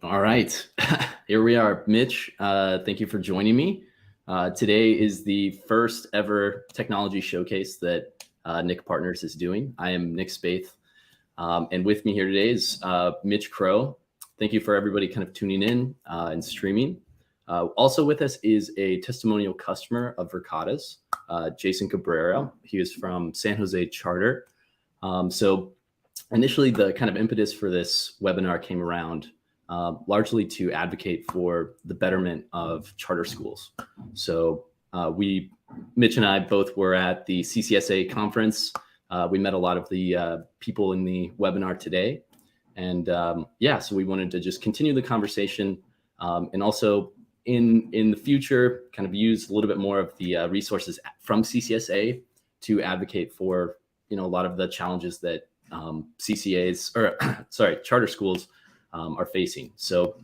All right, here we are. Mitch, thank you for joining me. Today is the first ever technology showcase that NIC Partners is doing. I am Nick Spaeth, and with me here today is Mitch Crowe. Thank you for everybody kind of tuning in and streaming. Also with us is a testimonial customer of Verkada's, Jason Cabrera. He is from San Jose Charter. So initially, the kind of impetus for this webinar came around largely to advocate for the betterment of charter schools. So Mitch and I both were at the CCSA conference. We met a lot of the people in the webinar today. And so we wanted to just continue the conversation and also in the future kind of use a little bit more of the resources from CCSA to advocate for, a lot of the challenges that charter schools are facing. So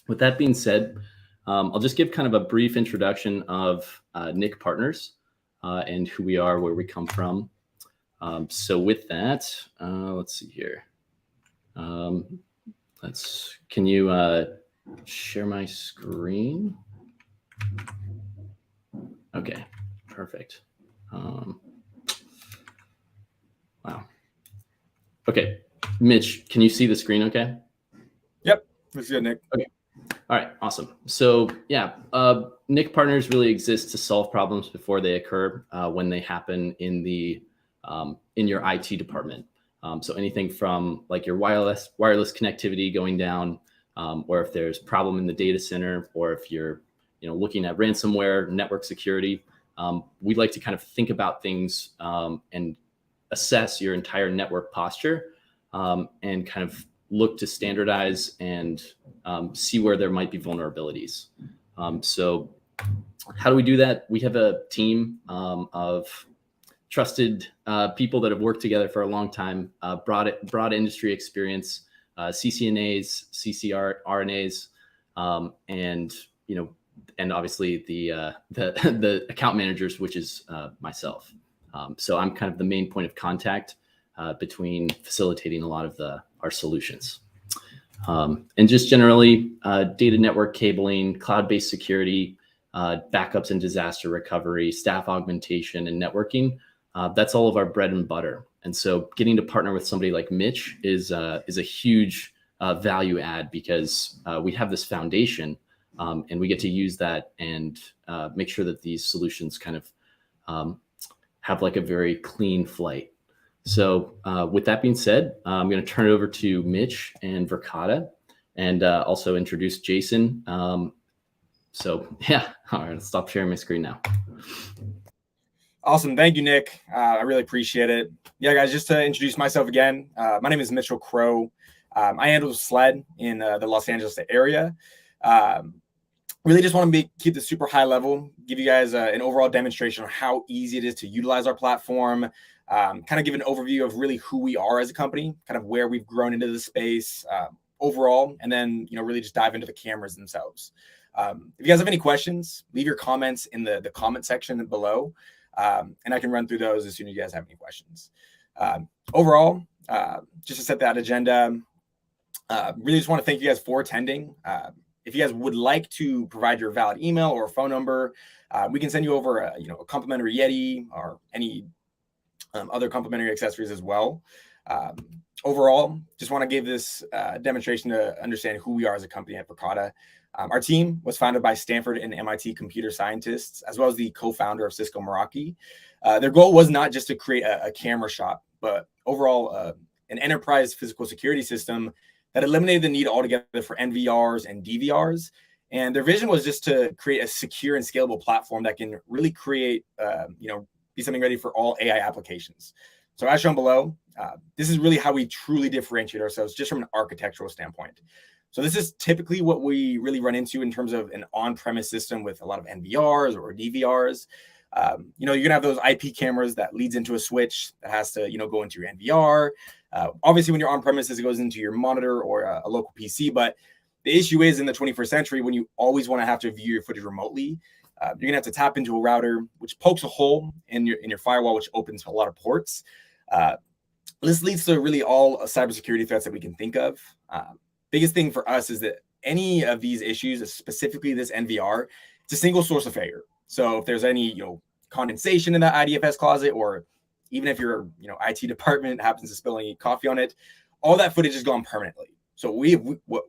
with that being said, I'll just give kind of a brief introduction of NIC Partners and who we are, where we come from. So with that, let's see here. Can you share my screen? Okay, perfect. Wow. Okay, Mitch, can you see the screen okay? Yep, that's good, Nick. Okay. All right, awesome. So NIC Partners really exists to solve problems before they occur when they happen in your IT department. So anything from like your wireless connectivity going down, or if there's problem in the data center, or if you're looking at ransomware, network security, we'd like to kind of think about things and assess your entire network posture and kind of look to standardize and see where there might be vulnerabilities. So how do we do that? We have a team of trusted people that have worked together for a long time, broad industry experience, CCNAs, CCRNAs, and obviously the account managers, which is myself. So I'm kind of the main point of contact between facilitating a lot of our solutions. And just generally data network cabling, cloud-based security, backups and disaster recovery, staff augmentation, and networking. That's all of our bread and butter. And so getting to partner with somebody like Mitch is a huge value add because we have this foundation and we get to use that and make sure that these solutions kind of have like a very clean flight. So with that being said, I'm going to turn it over to Mitch and Verkada and also introduce Jason. All right, I'll stop sharing my screen now. Awesome. Thank you, Nick. I really appreciate it. Yeah, guys, just to introduce myself again, my name is Mitchell Crowe. I handle SLED in the Los Angeles area. Really just want to keep this super high level, give you guys an overall demonstration on how easy it is to utilize our platform, kind of give an overview of really who we are as a company, kind of where we've grown into the space overall, and then, really just dive into the cameras themselves. If you guys have any questions, leave your comments in the comment section below, and I can run through those as soon as you guys have any questions. Overall, just to set that agenda, really just want to thank you guys for attending. If you guys would like to provide your valid email or phone number, we can send you over a complimentary Yeti or any other complimentary accessories as well. Overall, just want to give this demonstration to understand who we are as a company at Verkada. Our team was founded by Stanford and MIT computer scientists, as well as the co-founder of Cisco Meraki. Their goal was not just to create a camera shop, but overall an enterprise physical security system that eliminated the need altogether for NVRs and DVRs. And their vision was just to create a secure and scalable platform that can really create, be something ready for all AI applications. So as shown below, this is really how we truly differentiate ourselves just from an architectural standpoint. So this is typically what we really run into in terms of an on-premise system with a lot of NVRs or DVRs. You're gonna have those IP cameras that leads into a switch that has to, go into your NVR. Obviously, when you're on premises, it goes into your monitor or a local PC. But the issue is in the 21st century, when you always want to have to view your footage remotely, you're gonna have to tap into a router, which pokes a hole in your firewall, which opens a lot of ports. This leads to really all cybersecurity threats that we can think of. Biggest thing for us is that any of these issues, specifically this NVR, it's a single source of failure. So if there's any, condensation in that IDFS closet, or even if your, IT department happens to spill any coffee on it, all that footage is gone permanently. So what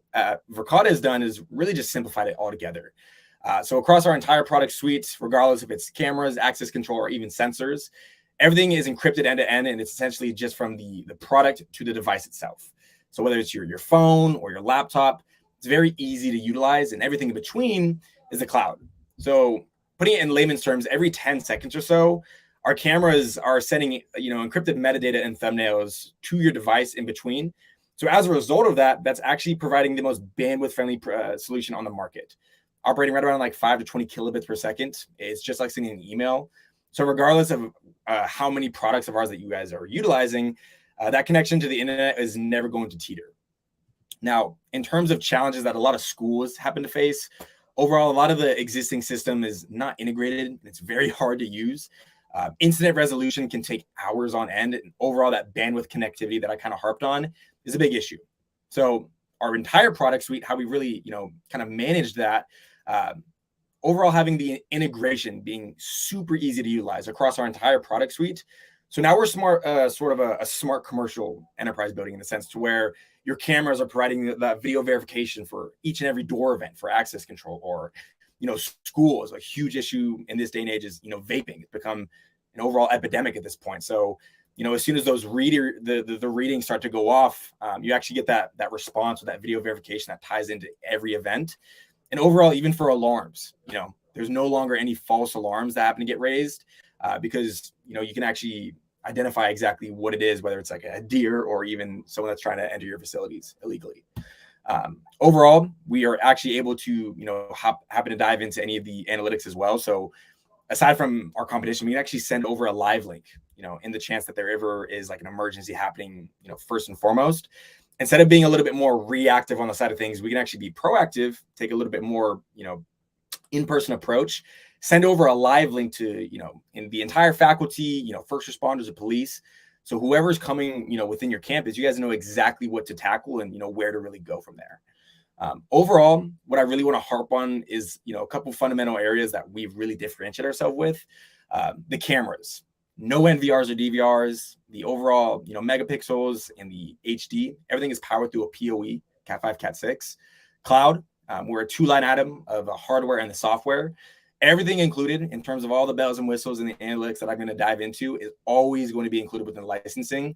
Verkada has done is really just simplified it altogether. So across our entire product suite, regardless if it's cameras, access control, or even sensors, everything is encrypted end to end, and it's essentially just from the product to the device itself. So whether it's your phone or your laptop, it's very easy to utilize, and everything in between is the cloud. So putting it in layman's terms, every 10 seconds or so, our cameras are sending, encrypted metadata and thumbnails to your device in between. So as a result of that, that's actually providing the most bandwidth-friendly solution on the market, operating right around like 5 to 20 kilobits per second. It's just like sending an email. So regardless of how many products of ours that you guys are utilizing, that connection to the internet is never going to teeter. Now, in terms of challenges that a lot of schools happen to face, overall, a lot of the existing system is not integrated. It's very hard to use. Incident resolution can take hours on end. And overall, that bandwidth connectivity that I kind of harped on is a big issue. So our entire product suite, how we really, kind of manage that, overall having the integration being super easy to utilize across our entire product suite. So now we're sort of a smart commercial enterprise building, in the sense to where your cameras are providing that video verification for each and every door event for access control, or, school is a huge issue in this day and age is, vaping. It's become an overall epidemic at this point. So, as soon as those the readings start to go off, you actually get that response with that video verification that ties into every event. And overall, even for alarms, there's no longer any false alarms that happen to get raised, because, you can actually identify exactly what it is, whether it's like a deer or even someone that's trying to enter your facilities illegally. Overall, we are actually able to, happen to dive into any of the analytics as well. So aside from our competition, we can actually send over a live link, in the chance that there ever is like an emergency happening, first and foremost. Instead of being a little bit more reactive on the side of things, we can actually be proactive, take a little bit more, in-person approach, send over a live link to, in the entire faculty, first responders and police. So whoever's coming, within your campus, you guys know exactly what to tackle and, where to really go from there. Overall, what I really want to harp on is, a couple fundamental areas that we've really differentiated ourselves with. The cameras, no NVRs or DVRs, the overall, megapixels and the HD, everything is powered through a PoE, Cat5, Cat6. Cloud, we're a two-line atom of the hardware and the software. Everything included in terms of all the bells and whistles and the analytics that I'm going to dive into is always going to be included within licensing.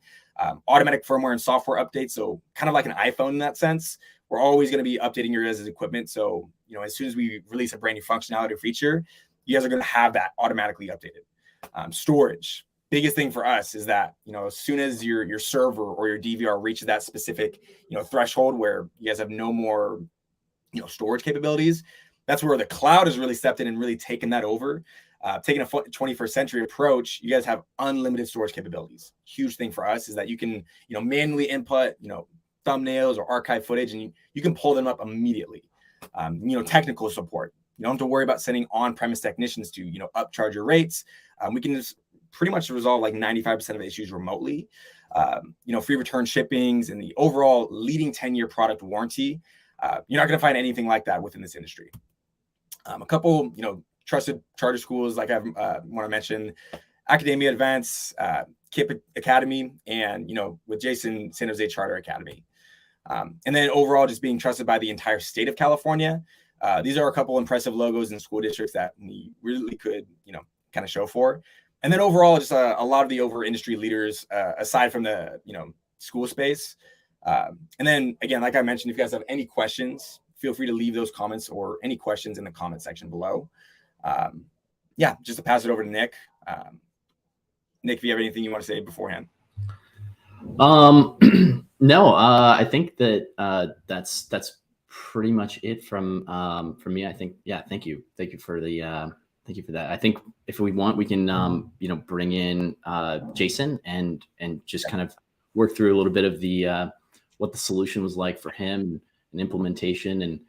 Automatic firmware and software updates, so kind of like an iPhone in that sense. We're always going to be updating your guys' equipment. So, as soon as we release a brand new functionality or feature, you guys are going to have that automatically updated. Storage, biggest thing for us is that, as soon as your server or your DVR reaches that specific, threshold where you guys have no more, storage capabilities, that's where the cloud has really stepped in and really taken that over. Taking a 21st century approach, you guys have unlimited storage capabilities. Huge thing for us is that you can, manually input, thumbnails or archive footage, and you can pull them up immediately. Technical support. You don't have to worry about sending on-premise technicians to, upcharge your rates. We can just pretty much resolve like 95% of issues remotely. Free return shippings and the overall leading 10-year product warranty. You're not going to find anything like that within this industry. A couple, trusted charter schools, like I want to mention, Academia Advance, KIP Academy, and, with Jason, San Jose Charter Academy. And then overall, just being trusted by the entire state of California. These are a couple impressive logos and school districts that we really could, kind of show for. And then overall, just a lot of the industry leaders, aside from the, school space. And then again, like I mentioned, if you guys have any questions, feel free to leave those comments or any questions in the comment section below. Just to pass it over to Nick. Nick, if you have anything you want to say beforehand. No, I think that that's pretty much it from me. I think, thank you for that. I think if we want, we can bring in Jason and just kind of work through a little bit of the what the solution was like for him and implementation.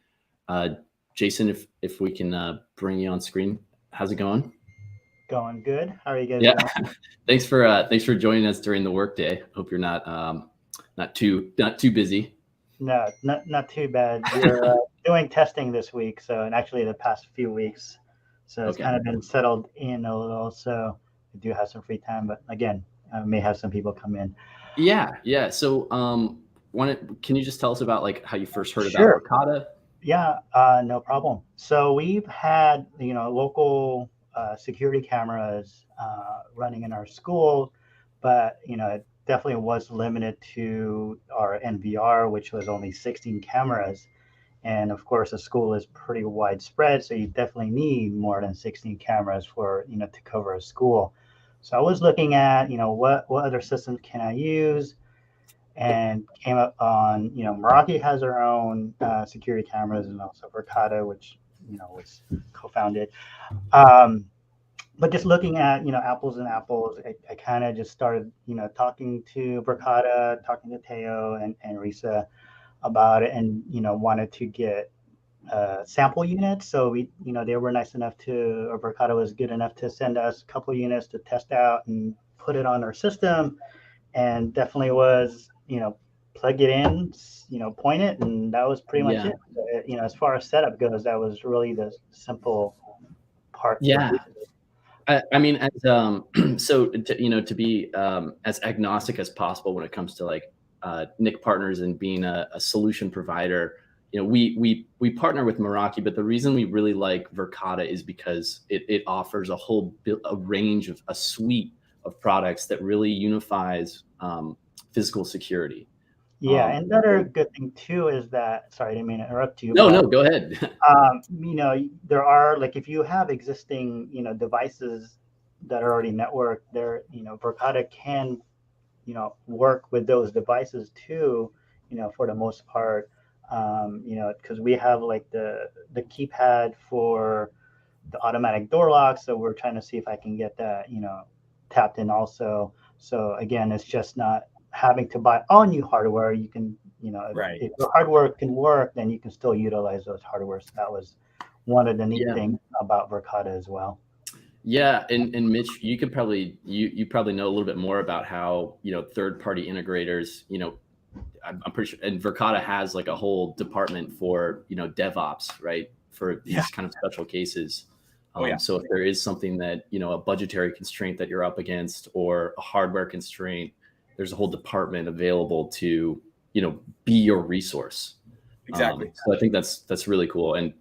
And Jason, if we can bring you on screen, how's it going? Going good. How are you guys doing? Thanks for joining us during the workday. Hope you're not too busy. No, not too bad. doing testing this week, so and actually the past few weeks, so it's Okay. kind of been settled in a little. So I do have some free time, but again, I may have some people come in. Yeah. So, can you just tell us about like how you first heard about Sure. Verkada? Yeah, no problem. So we've had local security cameras running in our school, but it definitely was limited to our NVR, which was only 16 cameras. And of course, the school is pretty widespread, so you definitely need more than 16 cameras for to cover a school. So I was looking at what other systems can I use, and came up on Meraki has their own security cameras, and also Verkada, which was co-founded. Um, but just looking at apples and apples, I kind of just started talking to Verkada, talking to Teo and Risa about it, and wanted to get sample units. So they were nice enough to, or Verkada was good enough to send us a couple units to test out and put it on our system, and definitely was plug it in, point it, and that was pretty much Yeah. it. As far as setup goes, that was really the simple part. Yeah. I mean, as so to be as agnostic as possible when it comes to like NIC partners and being a solution provider. We partner with Meraki, but the reason we really like Verkada is because it offers a range of a suite of products that really unifies physical security. Yeah, and another good thing too is that, sorry, I didn't mean to interrupt you. No, go ahead. There are, like, if you have existing, devices that are already networked, there, Verkada can, work with those devices too, for the most part, because we have like the keypad for the automatic door lock, so we're trying to see if I can get that, tapped in also. So again, it's just not having to buy all new hardware. You can, Right. if your hardware can work, then you can still utilize those hardware. So that was one of the neat things about Verkada as well. Yeah, and Mitch, you could probably you probably know a little bit more about how third-party integrators. I'm pretty sure, and Verkada has like a whole department for DevOps, right, for these kind of special cases. So if there is something that a budgetary constraint that you're up against or a hardware constraint, there's a whole department available to be your resource. Exactly. So I think that's really cool, and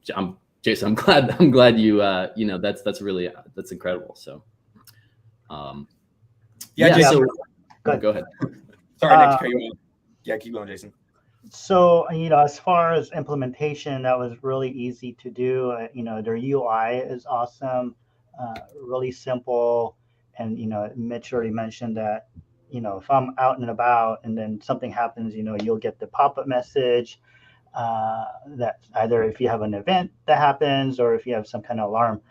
Jason, I'm glad you that's incredible. So Jason, so go ahead. Sorry, Nick, to cut you off. Yeah, keep going, Jason. So as far as implementation, that was really easy to do. Their UI is awesome, really simple, and Mitch already mentioned that if I'm out and about and then something happens, you'll get the pop-up message that either if you have an event that happens or if you have some kind of alarm,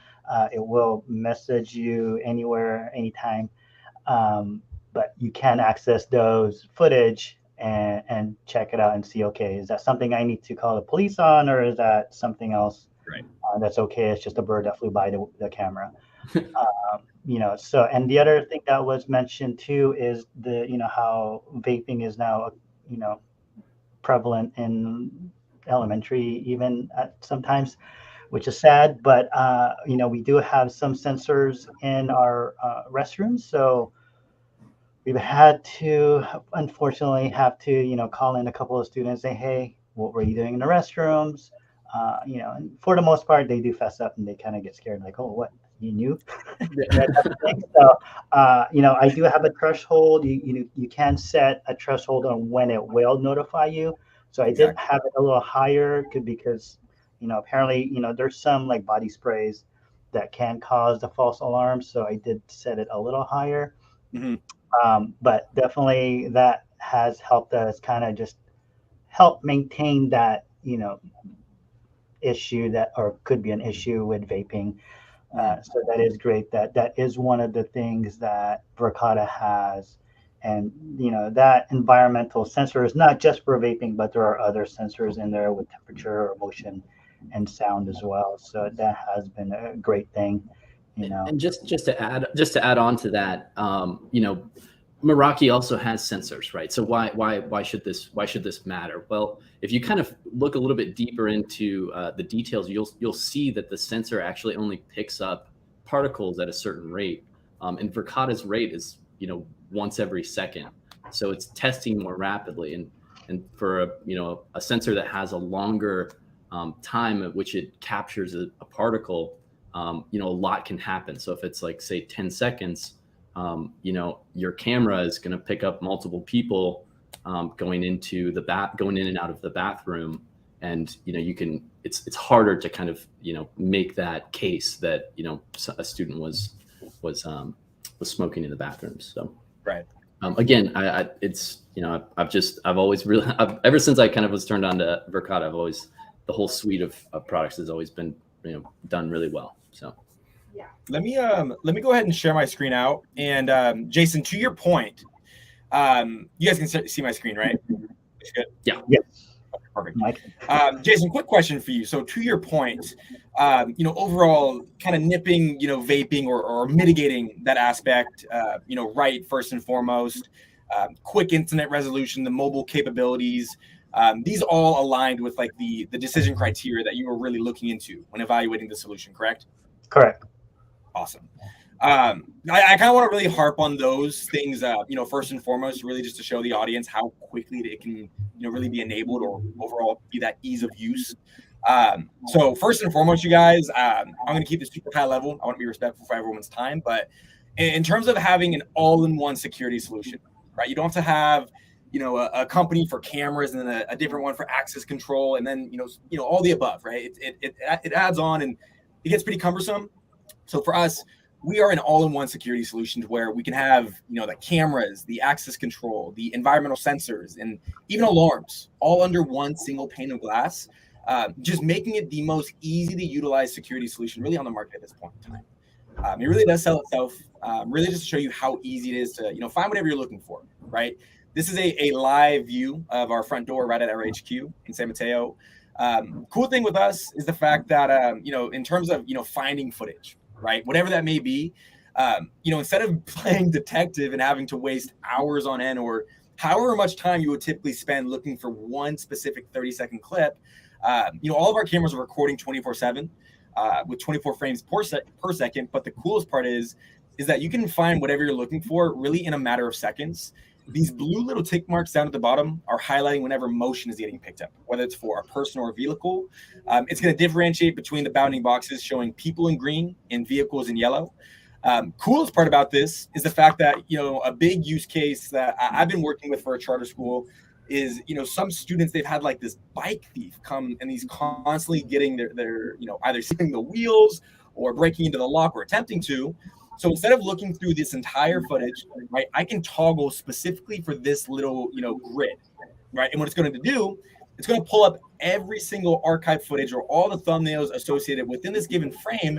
it will message you anywhere, anytime. But you can access those footage and check it out and see, okay, is that something I need to call the police on, or is that something else? Right. That's okay. It's just a bird that flew by the camera. So, and the other thing that was mentioned too is how vaping is now, prevalent in elementary, even sometimes, which is sad. But we do have some sensors in our restrooms, so we've had to, unfortunately, call in a couple of students, say, hey, what were you doing in the restrooms? And for the most part, they do fess up and they kind of get scared, like, oh, what, you knew? So, I do have a threshold. You can set a threshold on when it will notify you. So I did have it a little higher because, apparently, there's some like body sprays that can cause the false alarm. So I did set it a little higher. Mm-hmm. But definitely that has helped us kind of just help maintain that, issue that, or could be an issue with vaping. So that is great. That is one of the things that Verkada has. And, that environmental sensor is not just for vaping, but there are other sensors in there with temperature or motion and sound as well. So that has been a great thing. And just to add on to that, Meraki also has sensors, right? So why should this matter? Well, if you kind of look a little bit deeper into the details, you'll see that the sensor actually only picks up particles at a certain rate, and Verkada's rate is once every second, so it's testing more rapidly. And for a sensor that has a longer time at which it captures a particle, a lot can happen. So if it's like, say, 10 seconds, your camera is going to pick up multiple people going in and out of the bathroom, and it's harder to kind of make that case that a student was smoking in the bathrooms. So right. Again, I've always really, ever since I kind of was turned on to Verkada, the whole suite of products has always been done really well. So yeah, let me go ahead and share my screen out. And Jason, to your point, you guys can see my screen, right? Good. Yeah. Yes. Okay, perfect. Jason, quick question for you. So to your point, overall kind of nipping, vaping or mitigating that aspect, right, first and foremost, quick internet resolution, the mobile capabilities, these all aligned with like the decision criteria that you were really looking into when evaluating the solution, correct? Correct. Awesome. I kind of want to really harp on those things, first and foremost, really just to show the audience how quickly it can, really be enabled or overall be that ease of use. So first and foremost, you guys, I'm going to keep this super high level. I want to be respectful for everyone's time, but in terms of having an all-in-one security solution, right? You don't have to have, a company for cameras and then a different one for access control, and then, all the above, right? It adds on and it gets pretty cumbersome. So for us, we are an all-in-one security solution to where we can have, the cameras, the access control, the environmental sensors, and even alarms all under one single pane of glass, just making it the most easy to utilize security solution really on the market at this point in time. It really does sell itself, really just to show you how easy it is to, find whatever you're looking for, right? This is a live view of our front door right at our HQ in San Mateo. Cool thing with us is the fact that, in terms of, finding footage, right? Whatever that may be, instead of playing detective and having to waste hours on end or however much time you would typically spend looking for one specific 30-second clip, all of our cameras are recording 24/7 with 24 frames per second. But the coolest part is that you can find whatever you're looking for really in a matter of seconds. These blue little tick marks down at the bottom are highlighting whenever motion is getting picked up, whether it's for a person or a vehicle. It's going to differentiate between the bounding boxes showing people in green and vehicles in yellow. Coolest part about this is the fact that, a big use case that I've been working with for a charter school is, some students, they've had like this bike thief come and he's constantly getting their either stealing the wheels or breaking into the lock or attempting to. So instead of looking through this entire footage, right, I can toggle specifically for this little, grid, right? And what it's going to do, it's going to pull up every single archive footage or all the thumbnails associated within this given frame.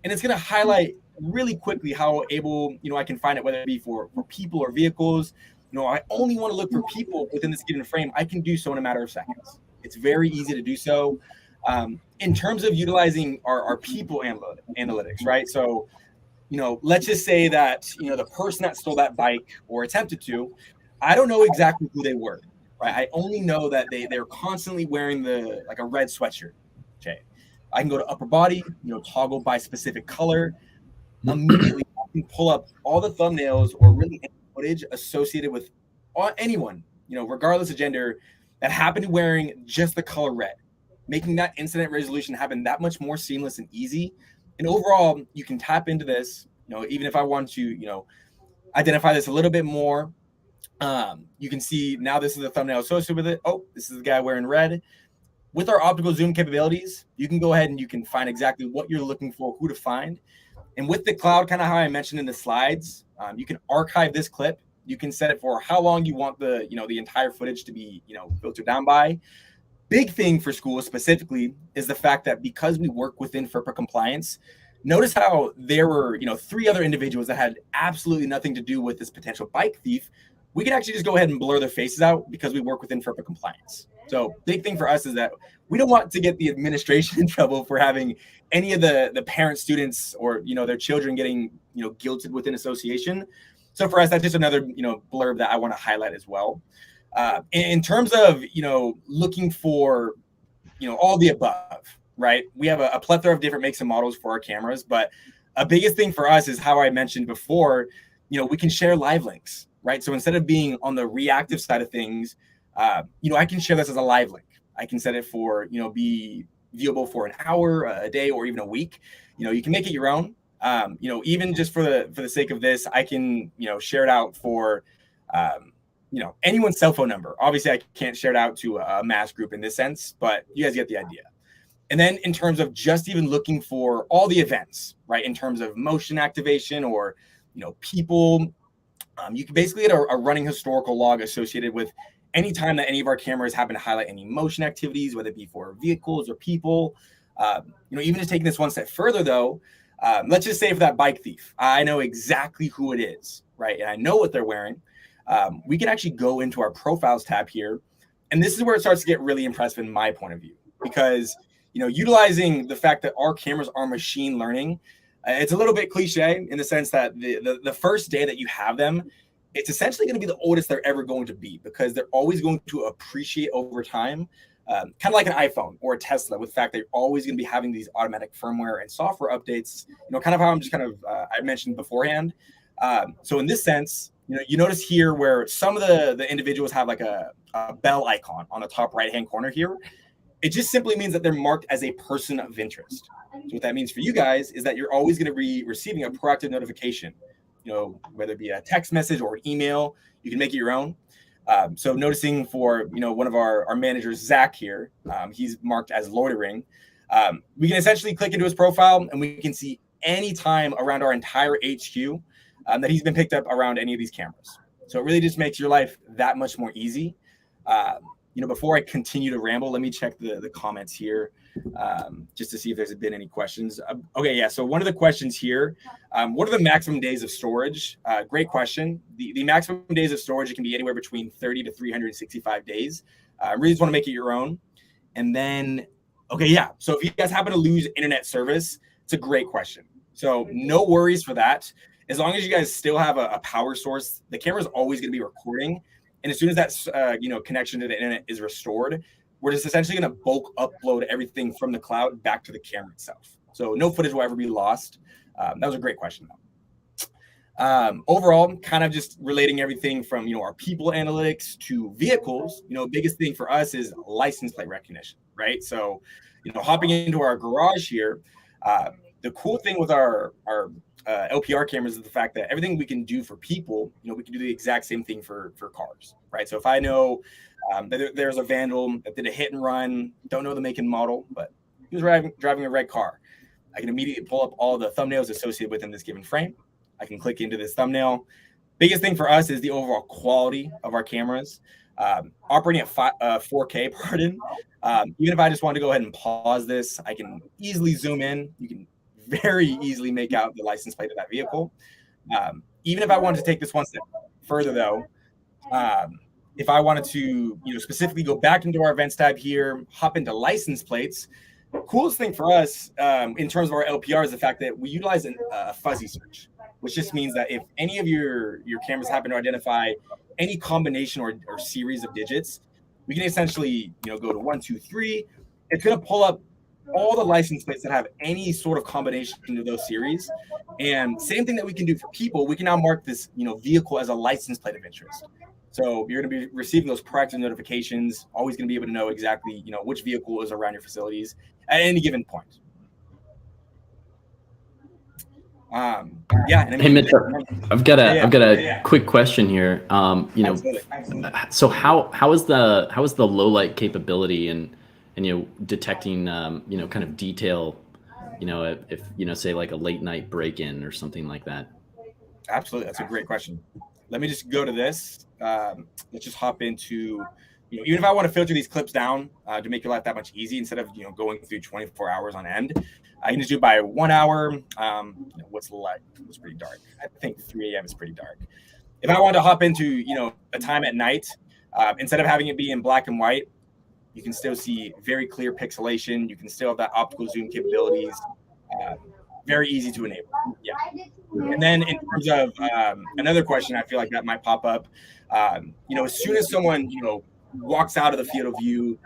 And it's going to highlight really quickly how able, I can find it, whether it be for people or vehicles. I only want to look for people within this given frame. I can do so in a matter of seconds. It's very easy to do so. In terms of utilizing our people analytics, right? So, let's just say that, the person that stole that bike or attempted to, I don't know exactly who they were, right? I only know that they're constantly wearing like a red sweatshirt. Okay. I can go to upper body, toggle by specific color. Immediately, I can pull up all the thumbnails or really any footage associated with anyone, regardless of gender, that happened to wearing just the color red, making that incident resolution happen that much more seamless and easy. And overall, you can tap into this, even if I want to, identify this a little bit more. You can see now this is the thumbnail associated with it. Oh, this is the guy wearing red. With our optical zoom capabilities, you can go ahead and you can find exactly what you're looking for, who to find. And with the cloud, kind of how I mentioned in the slides, you can archive this clip. You can set it for how long you want the entire footage to be, filtered down by. Big thing for schools specifically is the fact that because we work within FERPA compliance, notice how there were, 3 other individuals that had absolutely nothing to do with this potential bike thief. We can actually just go ahead and blur their faces out because we work within FERPA compliance. So big thing for us is that we don't want to get the administration in trouble for having any of the parent students or, their children getting, guilted within association. So for us, that's just another, blurb that I want to highlight as well. In terms of, looking for, all the above, right? We have a plethora of different makes and models for our cameras, but a biggest thing for us is how I mentioned before, we can share live links, right? So instead of being on the reactive side of things, I can share this as a live link. I can set it for, be viewable for an hour, a day, or even a week. You can make it your own. Even just for the sake of this, I can, share it out for, anyone's cell phone number. Obviously, I can't share it out to a mass group in this sense, but you guys get the idea. And then in terms of just even looking for all the events, right? In terms of motion activation or, people, you can basically get a running historical log associated with any time that any of our cameras happen to highlight any motion activities, whether it be for vehicles or people. Even just taking this one step further though, let's just say for that bike thief, I know exactly who it is, right? And I know what they're wearing. We can actually go into our profiles tab here. And this is where it starts to get really impressive in my point of view, because, utilizing the fact that our cameras are machine learning, it's a little bit cliche in the sense that the first day that you have them, it's essentially going to be the oldest they're ever going to be, because they're always going to appreciate over time, kind of like an iPhone or a Tesla, with the fact that you're always going to be having these automatic firmware and software updates, kind of how I'm just kind of, I mentioned beforehand. So in this sense, you notice here where some of the individuals have like a bell icon on the top right-hand corner here. It just simply means that they're marked as a person of interest. So what that means for you guys is that you're always going to be receiving a proactive notification, whether it be a text message or an email. You can make it your own. So noticing for, one of our managers, Zach here, he's marked as loitering. We can essentially click into his profile and we can see any time around our entire HQ that he's been picked up around any of these cameras. So it really just makes your life that much more easy. Before I continue to ramble, let me check the comments here just to see if there's been any questions. Okay, yeah. So one of the questions here, what are the maximum days of storage? Great question. The maximum days of storage, it can be anywhere between 30 to 365 days. Really just want to make it your own. And then, okay, yeah. So if you guys happen to lose internet service, it's a great question. So no worries for that. As long as you guys still have a power source, the camera is always going to be recording. And as soon as that connection to the internet is restored, we're just essentially going to bulk upload everything from the cloud back to the camera itself. So no footage will ever be lost. That was a great question, though. Overall, kind of just relating everything from our people analytics to vehicles. Biggest thing for us is license plate recognition, right? So hopping into our garage here, the cool thing with our LPR cameras is the fact that everything we can do for people, we can do the exact same thing for cars, right? So if I know that there's a vandal that did a hit and run, don't know the make and model, but he was driving a red car, I can immediately pull up all the thumbnails associated within this given frame. I can click into this thumbnail. Biggest thing for us is the overall quality of our cameras. Operating at 4K, pardon. Even if I just want to go ahead and pause this, I can easily zoom in. You can very easily make out the license plate of that vehicle. Even if I wanted to take this one step further, though, if I wanted to, specifically go back into our events tab here, hop into license plates. Coolest thing for us in terms of our LPR is the fact that we utilize a fuzzy search, which just means that if any of your cameras happen to identify any combination or series of digits, we can essentially go to 1, 2, 3. It's going to pull up all the license plates that have any sort of combination of those series. And same thing that we can do for people, we can now mark this vehicle as a license plate of interest. So you're going to be receiving those proactive notifications, always going to be able to know exactly which vehicle is around your facilities at any given point. Yeah. And Hey Mitch, I've got a quick question here. Absolutely. So how is the low light capability and detecting kind of detail, if say like a late night break in or something like that? Absolutely, that's a great question. Let me just go to this. Let's just hop into. Even if I want to filter these clips down to make your life that much easy, instead of going through 24 hours on end, I can just do it by 1 hour. What's the light? It's pretty dark. I think 3 a.m. is pretty dark. If I wanted to hop into a time at night, instead of having it be in black and white, you can still see very clear pixelation. You can still have that optical zoom capabilities. very easy to enable. Yeah. And then in terms of another question, I feel like that might pop up. As soon as someone, walks out of the field of view,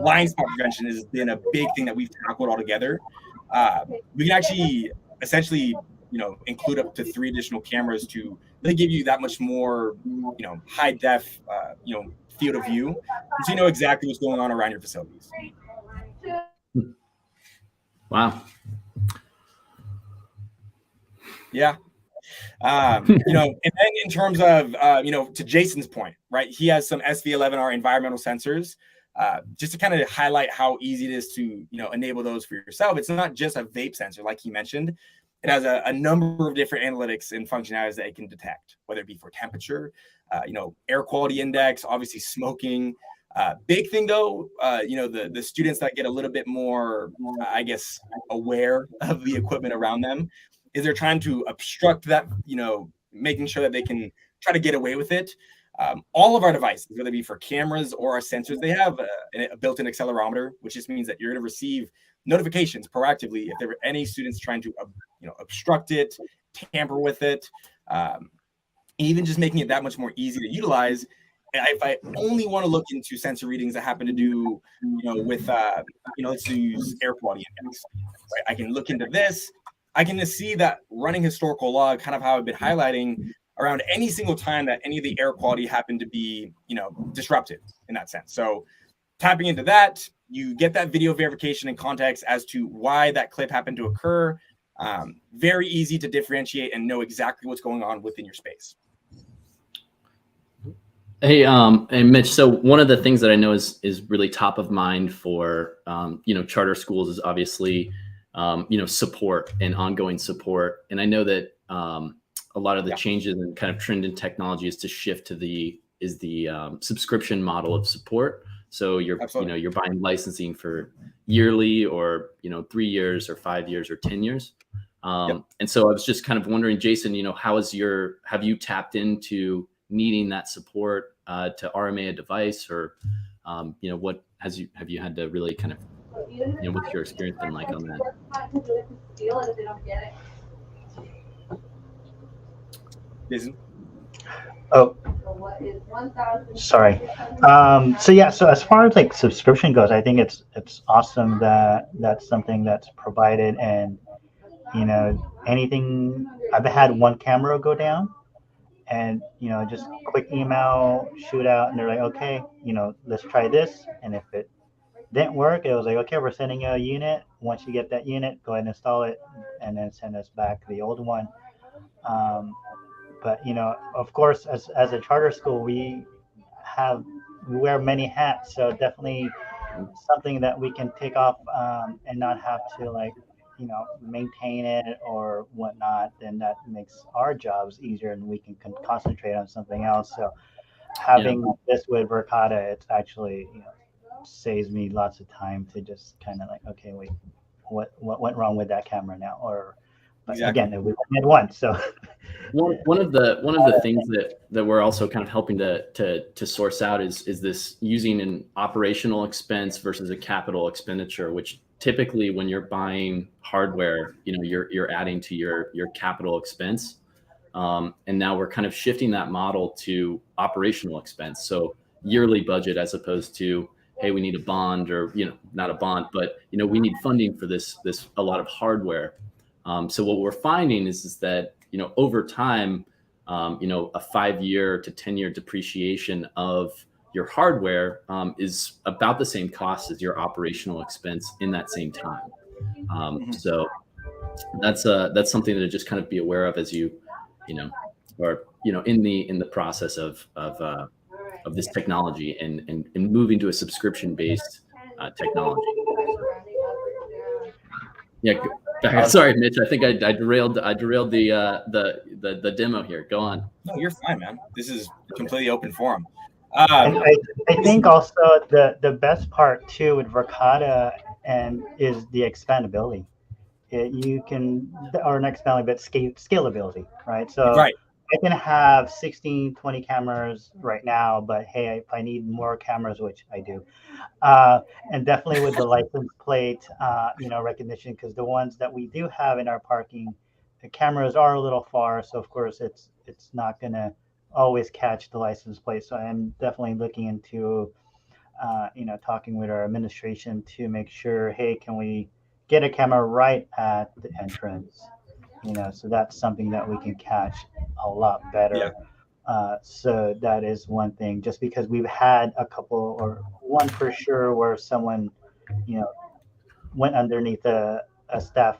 blind spot prevention has been a big thing that we've tackled all together. We can actually essentially, include up to 3 additional cameras to really give you that much more, high def, field of view, so you know exactly what's going on around your facilities. Wow. Yeah. And then in terms of, to Jason's point, right, he has some SV11R environmental sensors, just to kind of highlight how easy it is to, enable those for yourself. It's not just a vape sensor, like he mentioned. It has a number of different analytics and functionalities that it can detect, whether it be for temperature, air quality index, obviously smoking. Big thing though, the students that get a little bit more, I guess, aware of the equipment around them, is they're trying to obstruct that, making sure that they can try to get away with it. All of our devices, whether it be for cameras or our sensors, they have a built-in accelerometer, which just means that you're going to receive notifications proactively if there are any students trying to, obstruct it, tamper with it, even just making it that much more easy to utilize. And if I only want to look into sensor readings that happen to do, with, let's use air quality index, right? I can look into this. I can just see that running historical log, kind of how I've been highlighting around any single time that any of the air quality happened to be, disrupted in that sense. So tapping into that, you get that video verification and context as to why that clip happened to occur. Very easy to differentiate and know exactly what's going on within your space. Hey, and Mitch, so one of the things that I know is really top of mind for, charter schools is obviously, support and ongoing support. And I know that a lot of the changes and kind of trend in technology is to shift to the subscription model of support. So you're buying licensing for yearly or 3 years or 5 years or 10 years. And so I was just kind of wondering, Jason, have you tapped into needing that support to RMA a device, or what have you had to really kind of what's your experience been like on that? Jason? Oh, sorry. So as far as like subscription goes, I think it's awesome that that's something that's provided. And anything, I've had one camera go down, and just quick email, shoot out, and they're like, okay, let's try this. And if it didn't work, it was like, okay, we're sending you a unit. Once you get that unit, go ahead and install it, and then send us back the old one. But of course, as a charter school, we wear many hats, so definitely something that we can take off and not have to maintain it or whatnot. Then that makes our jobs easier, and we can concentrate on something else. So having this with Verkada, it's actually saves me lots of time to just kind of like, okay, wait, what went wrong with that camera now? Or but again, we had one. So one of the things that we're also kind of helping to source out is this using an operational expense versus a capital expenditure, which typically when you're buying hardware, you're adding to your capital expense. And now we're kind of shifting that model to operational expense. So yearly budget as opposed to, hey, we need a bond, or not a bond, but we need funding for this a lot of hardware. So what we're finding is that over time, a 5-year to 10-year depreciation of your hardware is about the same cost as your operational expense in that same time. So that's something to just kind of be aware of as you are in the process of this technology and moving to a subscription based technology. Yeah, sorry, Mitch. I think I derailed the demo here. Go on. No, you're fine, man. This is completely open forum. I think also the best part too with Verkada is the expandability. Or not expandability, but scalability, right? So I can have 16, 20 cameras right now, but hey, if I need more cameras, which I do, and definitely with the license plate, recognition, because the ones that we do have in our parking, the cameras are a little far, so of course it's not gonna always catch the license plate. So I'm definitely looking into, talking with our administration to make sure, hey, can we get a camera right at the entrance? So that's something that we can catch a lot better. So that is one thing, just because we've had a couple, or one for sure, where someone, went underneath a staff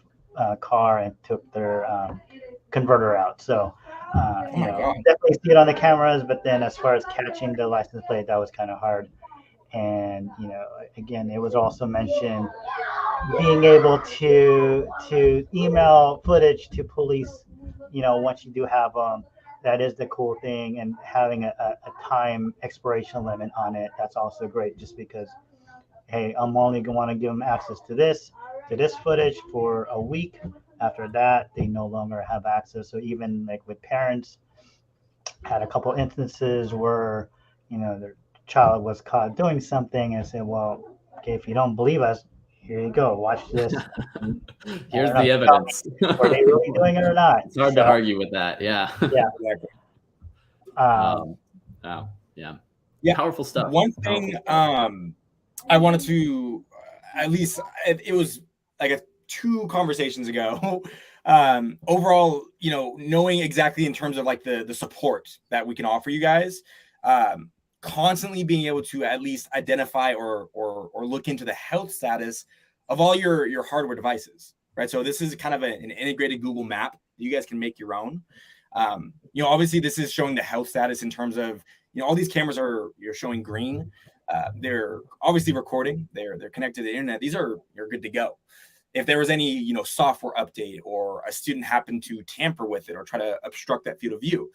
car and took their converter out. So, definitely see it on the cameras, but then as far as catching the license plate, that was kind of hard. And, again, it was also mentioned being able to email footage to police, once you do have them. That is the cool thing, and having a time expiration limit on it, that's also great, just because, hey, I'm only going to want to give them access to this footage for a week. After that, they no longer have access. So even like with parents, had a couple instances where, their child was caught doing something, and said, well, okay, if you don't believe us, here you go, watch this. Here's the evidence. Were they really doing it or not? It's hard to argue with that. Yeah. Yeah. Exactly. Yeah. Powerful stuff. One thing I wanted to, at least it was like 2 conversations ago. Overall, knowing exactly in terms of like the support that we can offer you guys, constantly being able to at least identify or look into the health status of all your hardware devices, right? So this is kind of an integrated Google map that you guys can make your own. Obviously this is showing the health status in terms of, all these cameras you're showing green. They're obviously recording. They're connected to the internet. You're good to go. If there was any, software update, or a student happened to tamper with it or try to obstruct that field of view,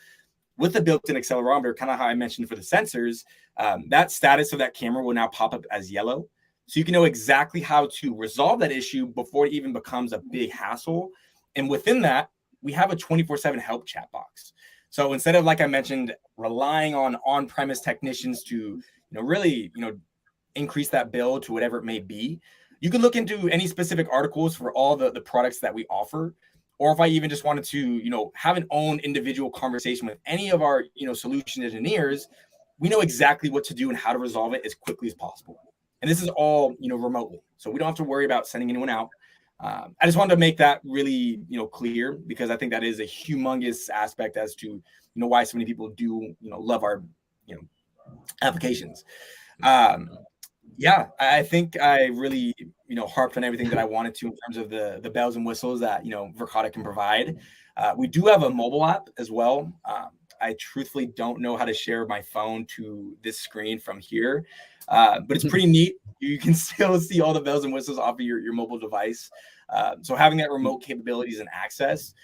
with the built-in accelerometer, kind of how I mentioned for the sensors, that status of that camera will now pop up as yellow. So you can know exactly how to resolve that issue before it even becomes a big hassle. And within that, we have a 24/7 help chat box. So instead of, like I mentioned, relying on on-premise technicians to, really, increase that bill to whatever it may be, you can look into any specific articles for all the products that we offer. Or if I even just wanted to, have an own individual conversation with any of our, solution engineers, we know exactly what to do and how to resolve it as quickly as possible. And this is all, remotely. So we don't have to worry about sending anyone out. I just wanted to make that really, clear, because I think that is a humongous aspect as to, why so many people do, love our, applications. I think I really, harped on everything that I wanted to in terms of the bells and whistles that, Verkada can provide. We do have a mobile app as well. I truthfully don't know how to share my phone to this screen from here, but it's pretty neat. You can still see all the bells and whistles off of your mobile device. So having that remote capabilities and access,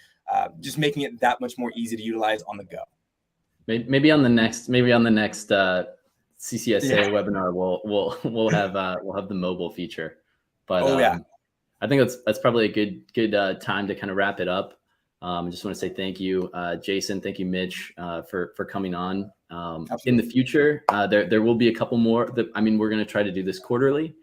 just making it that much more easy to utilize on the go. Maybe on the next CCSA webinar, we'll have the mobile feature. But I think that's probably a good time to kind of wrap it up. I just want to say thank you, Jason. Thank you, Mitch, for coming on. In the future, there will be a couple more. We're going to try to do this quarterly.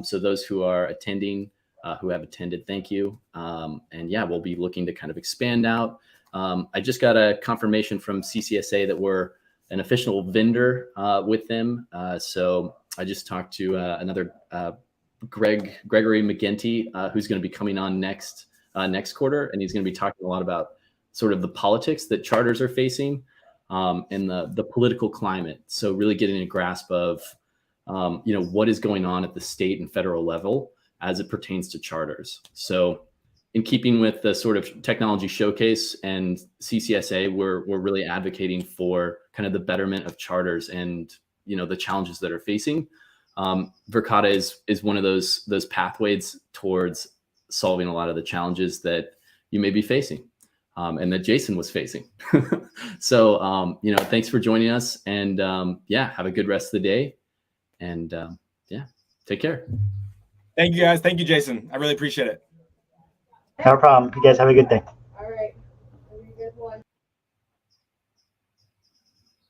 So those who are attending, who have attended, thank you. We'll be looking to kind of expand out. I just got a confirmation from CCSA that we're an official vendor with them. So I just talked to another Gregory McGinty, who's going to be coming on next quarter, and he's going to be talking a lot about sort of the politics that charters are facing, and the political climate. So really getting a grasp of what is going on at the state and federal level as it pertains to charters. So in keeping with the sort of technology showcase and CCSA, we're really advocating for kind of the betterment of charters and the challenges that are facing. Verkada is one of those pathways towards solving a lot of the challenges that you may be facing, and that Jason was facing. So thanks for joining us, and have a good rest of the day, and take care. Thank you, guys. Thank you, Jason. I really appreciate it. No problem. You guys have a good day.